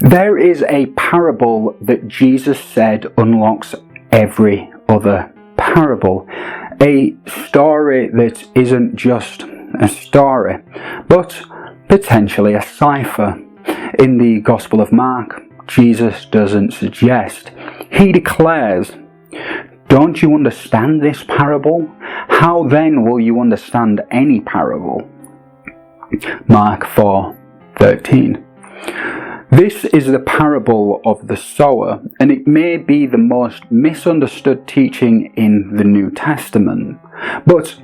There is a parable that Jesus said unlocks every other parable. A story that isn't just a story, but potentially a cipher. In the Gospel of Mark, Jesus doesn't suggest. He declares, "Don't you understand this parable? How then will you understand any parable?" Mark 4:13. This is the parable of the sower, and it may be the most misunderstood teaching in the New Testament. But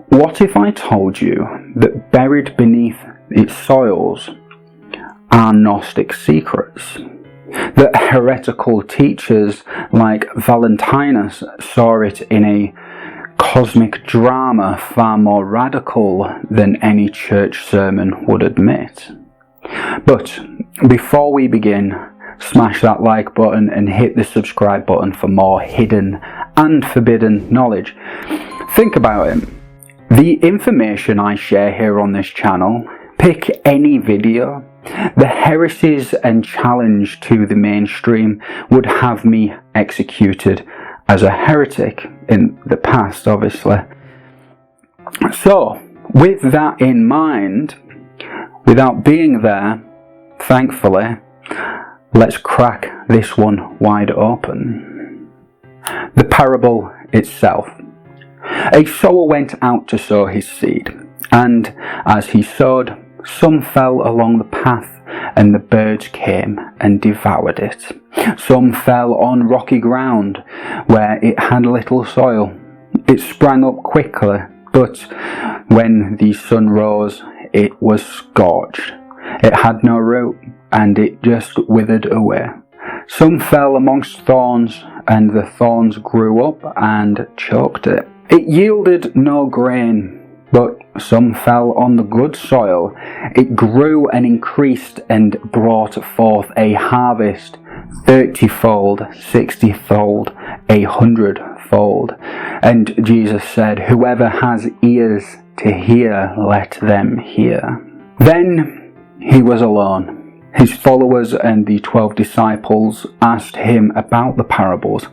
what if I told you that buried beneath its soils are Gnostic secrets? That heretical teachers like Valentinus saw it in a cosmic drama far more radical than any church sermon would admit. But before we begin, smash that like button and hit the subscribe button for more hidden and forbidden knowledge. Think about it. The information I share here on this channel, pick any video, the heresies and challenge to the mainstream would have me executed as a heretic in the past, obviously. So, with that in mind, without being there, thankfully, let's crack this one wide open. The parable itself. A sower went out to sow his seed, and as he sowed, some fell along the path, and the birds came and devoured it. Some fell on rocky ground, where it had little soil. It sprang up quickly, but when the sun rose, it was scorched. It had no root, and it just withered away. Some fell amongst thorns, and the thorns grew up and choked it. It yielded no grain, but some fell on the good soil. It grew and increased and brought forth a harvest, 30-fold, 60-fold, 100-fold. And Jesus said, "Whoever has ears to hear, let them hear." Then he was alone. His followers and the 12 disciples asked him about the parables,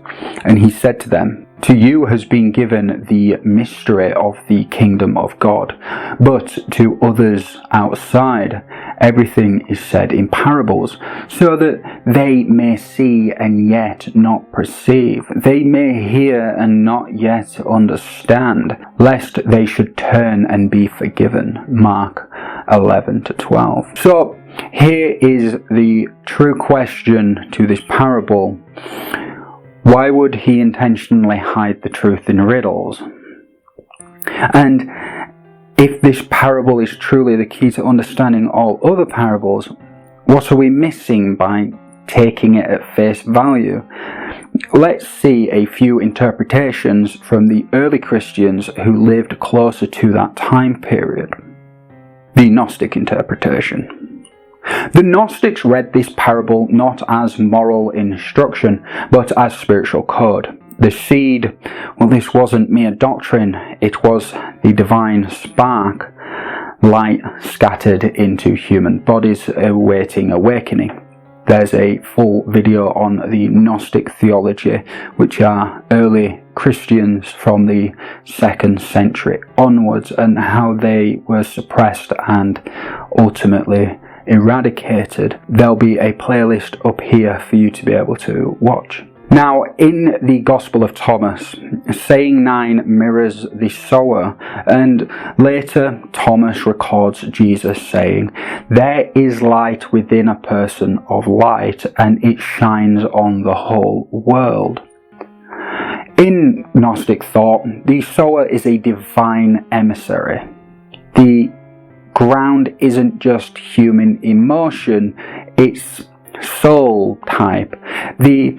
and he said to them, "To you has been given the mystery of the kingdom of God, but to others outside, everything is said in parables, so that they may see and yet not perceive, they may hear and not yet understand, lest they should turn and be forgiven." Mark 11-12. So here is the true question to this parable. Why would he intentionally hide the truth in riddles? And if this parable is truly the key to understanding all other parables, what are we missing by taking it at face value? Let's see a few interpretations from the early Christians who lived closer to that time period. The Gnostic Interpretation. The Gnostics read this parable not as moral instruction, but as spiritual code. The seed, well, this wasn't mere doctrine, it was the divine spark, light scattered into human bodies awaiting awakening. There's a full video on the Gnostic theology, which are early Christians from the 2nd century onwards, and how they were suppressed and ultimately eradicated. There'll be a playlist up here for you to be able to watch. Now, in the Gospel of Thomas, saying 9 mirrors the sower, and later Thomas records Jesus saying, "There is light within a person of light, and it shines on the whole world." In Gnostic thought, the sower is a divine emissary. The ground isn't just human emotion, it's soul type. The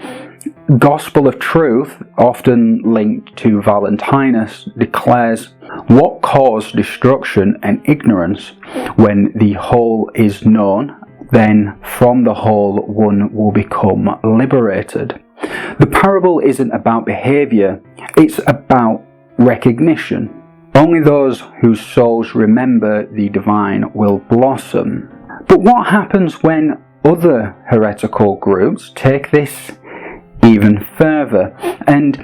Gospel of Truth, often linked to Valentinus, declares what caused destruction and ignorance. When the whole is known, then from the whole one will become liberated. The parable isn't about behavior, it's about recognition. Only those whose souls remember the divine will blossom. But what happens when other heretical groups take this even further and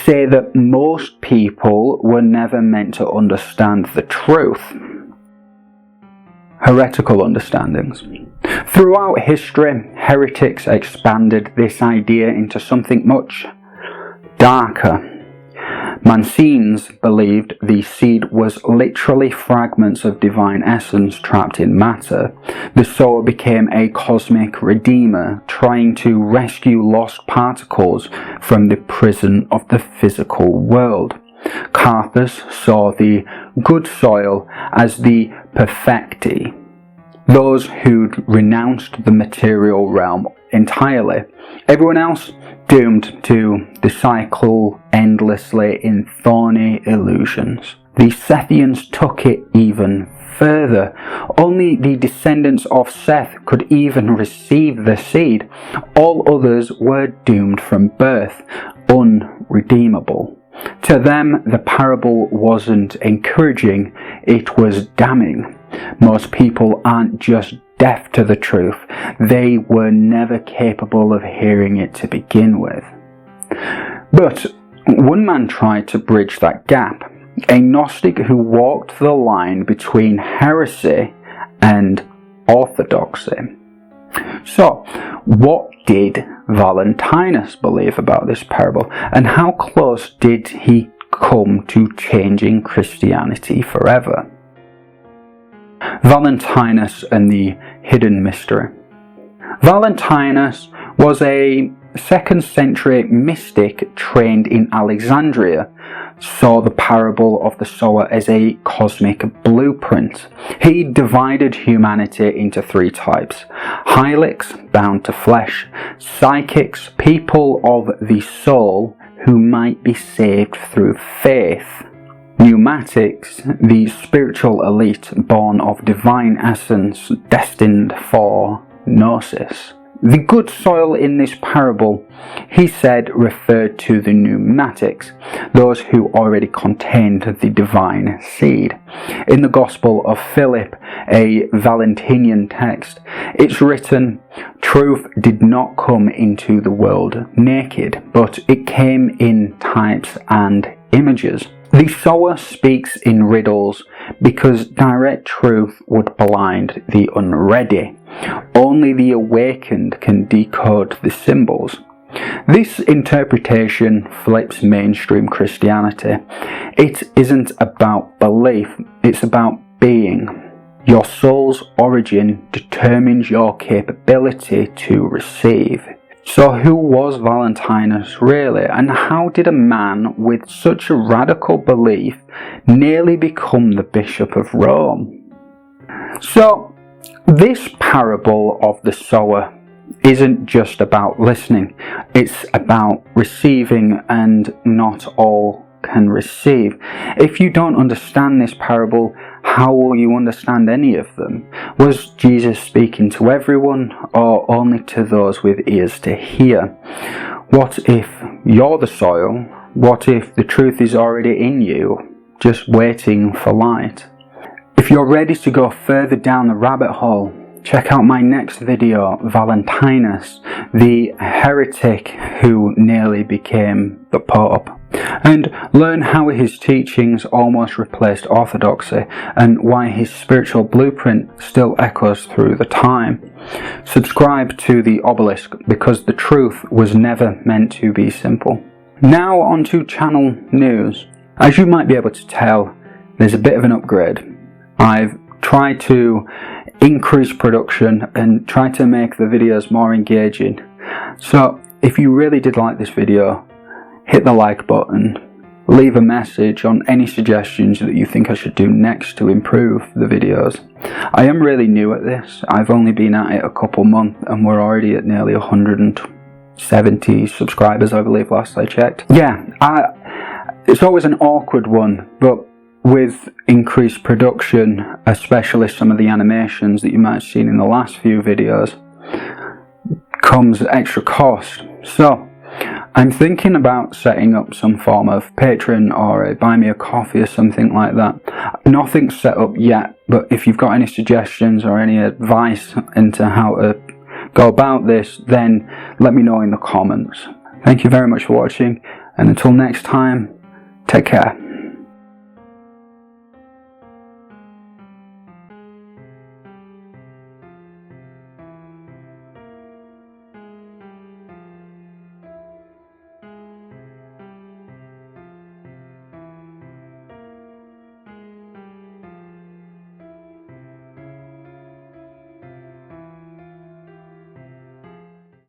say that most people were never meant to understand the truth. Heretical Understandings. Throughout history, heretics expanded this idea into something much darker. Mancenes believed the seed was literally fragments of divine essence trapped in matter. The sower became a cosmic redeemer, trying to rescue lost particles from the prison of the physical world. Carthus saw the good soil as the perfecti, those who'd renounced the material realm entirely. Everyone else doomed to cycle endlessly in thorny illusions. The Sethians took it even further. Only the descendants of Seth could even receive the seed. All others were doomed from birth, unredeemable. To them, the parable wasn't encouraging, it was damning. Most people aren't just deaf to the truth, they were never capable of hearing it to begin with. But one man tried to bridge that gap, a Gnostic who walked the line between heresy and orthodoxy. So, what did Valentinus believe about this parable, and how close did he come to changing Christianity forever? Valentinus and the hidden mystery. Valentinus was a 2nd century mystic trained in Alexandria, saw the parable of the sower as a cosmic blueprint. He divided humanity into 3 types: hylics, bound to flesh; psychics, people of the soul who might be saved through faith; pneumatics, the spiritual elite born of divine essence, destined for gnosis. The good soil in this parable, he said, referred to the pneumatics, those who already contained the divine seed. In the Gospel of Philip, a Valentinian text, it's written, "Truth did not come into the world naked, but it came in types and images." The sower speaks in riddles because direct truth would blind the unready. Only the awakened can decode the symbols. This interpretation flips mainstream Christianity. It isn't about belief, it's about being. Your soul's origin determines your capability to receive. So who was Valentinus really, and how did a man with such a radical belief nearly become the Bishop of Rome? So, this parable of the sower isn't just about listening, it's about receiving, and not all can receive. If you don't understand this parable, how will you understand any of them? Was Jesus speaking to everyone, or only to those with ears to hear? What if you're the soil? What if the truth is already in you, just waiting for light? If you're ready to go further down the rabbit hole, check out my next video, Valentinus, the heretic who nearly became the Pope, and learn how his teachings almost replaced orthodoxy and why his spiritual blueprint still echoes through the time. Subscribe to the Obelisk because the truth was never meant to be simple. Now on to channel news. As you might be able to tell, there's a bit of an upgrade. I've tried to increase production and try to make the videos more engaging. So if you really did like this video, hit the like button, leave a message on any suggestions that you think I should do next to improve the videos. I am really new at this. I've only been at it a couple months and we're already at nearly 170 subscribers, I believe, last I checked. Yeah, it's always an awkward one, but with increased production, especially some of the animations that you might have seen in the last few videos, comes extra cost. So I'm thinking about setting up some form of Patreon or a buy me a coffee or something like that. Nothing's set up yet, but if you've got any suggestions or any advice into how to go about this, then let me know in the comments. Thank you very much for watching, and until next time, take care.